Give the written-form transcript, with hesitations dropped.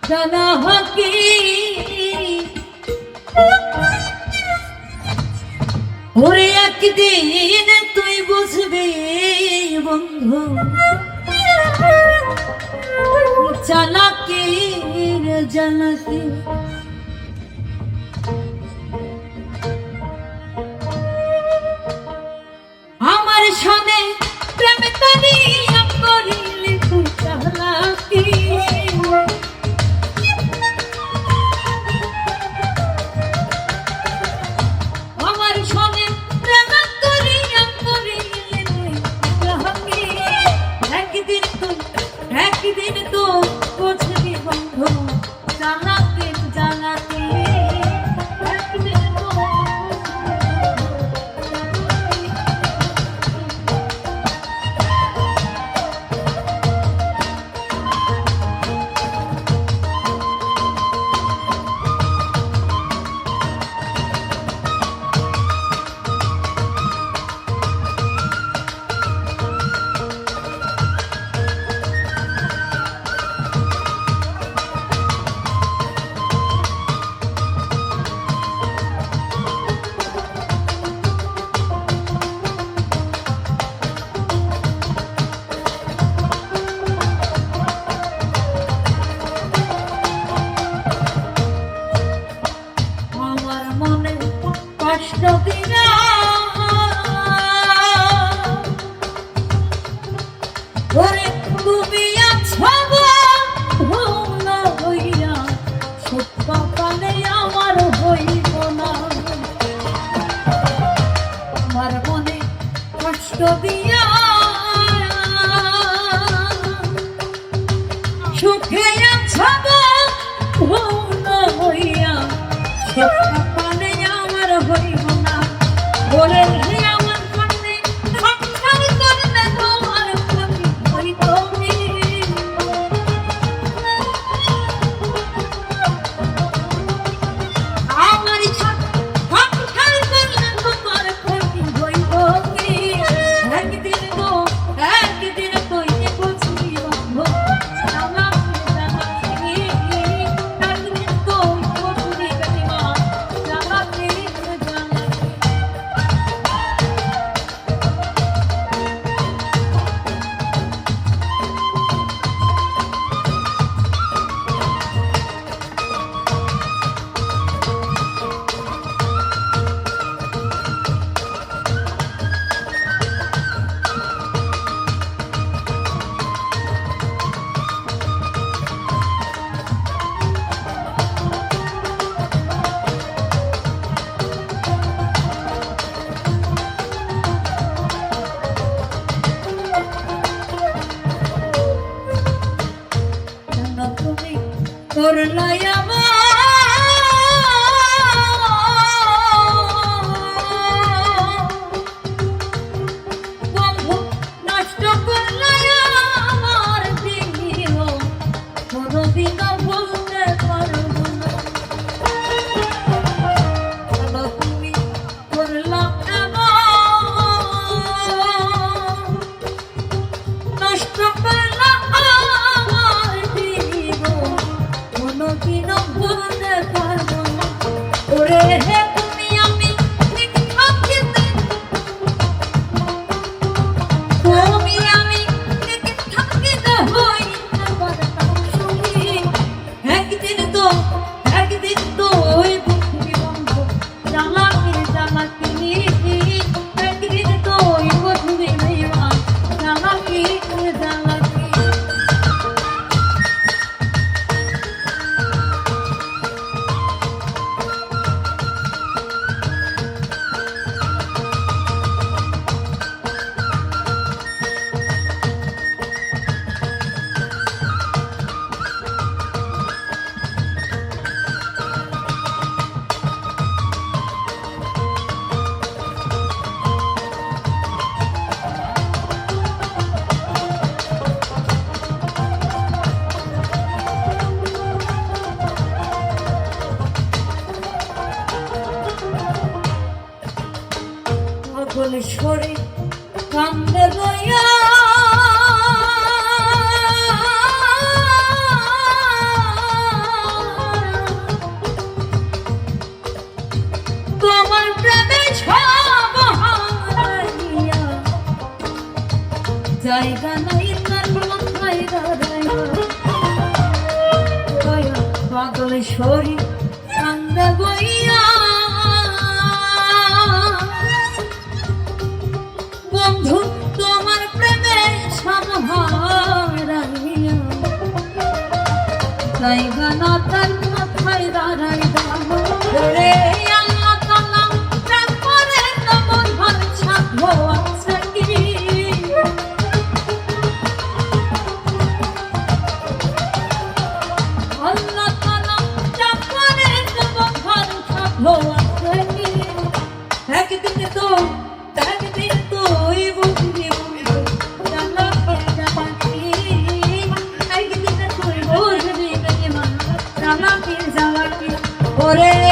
জানা হকি ওরে একদিন তুই বুঝবি বন্ধু চালাকি রে জানাকি আমার সনে প্রেম করিয়া করিলি তুই চালাকি আমার সনে প্রেম করিয়া করিলি তুই চালাকি একদিন তো বুঝবি বন্ধু চালাকি জানাকি একদিন তো কষ্ট দিনা ওরে তুমি আছো ভুল হইয়া সত্য কালে আমার হইব না আমার মনে কষ্ট দিয়া সুখে আছো ভুল হইয়া সত্য কালে আমার হইব না বলে আমার সামনে সংসার করলে তোমার প্রতি হইব আমার সংসার করলে তোমার প্রতি হইব একদিন তুই বুঝবি বন্ধু করলাই বন্ধু নষ্ট করলাই আমার দিল কোনদিন বলতে পারবো না তুমি করলাম নষ্ট করলাম আমার দিল কোনদিন বলতে পারবো না ওরে হে তুমি আমি ঠিক থাকিতে তুমি আমি ঠিক থাকিতে হই পারতাম সুখী একদিন তো ওই বুঝবি বন্ধু চালাকি একদিন তো ওই বুঝবি ভাইয়া চালাকি সরে কান্দে লইয়া জায়গা নাই তার মাথায় দাঁড়াইয়া পাগল শরীর কান্দা বইয়া বন্ধু তোমার প্রেমে সব হারাইয়া জায়গা না তার মাথায় দাঁড়াইয়া রে আল্লাহ তাআলা তারপরে তোমার ভালো সাধ্য আছে কি আল্লাহ তাআলা তারপরে তোমার ভালো সাধ্য আছে কি একদিন তুই বুঝবি জানা জানি একদিন তুই বুঝবি জানা কি ওরে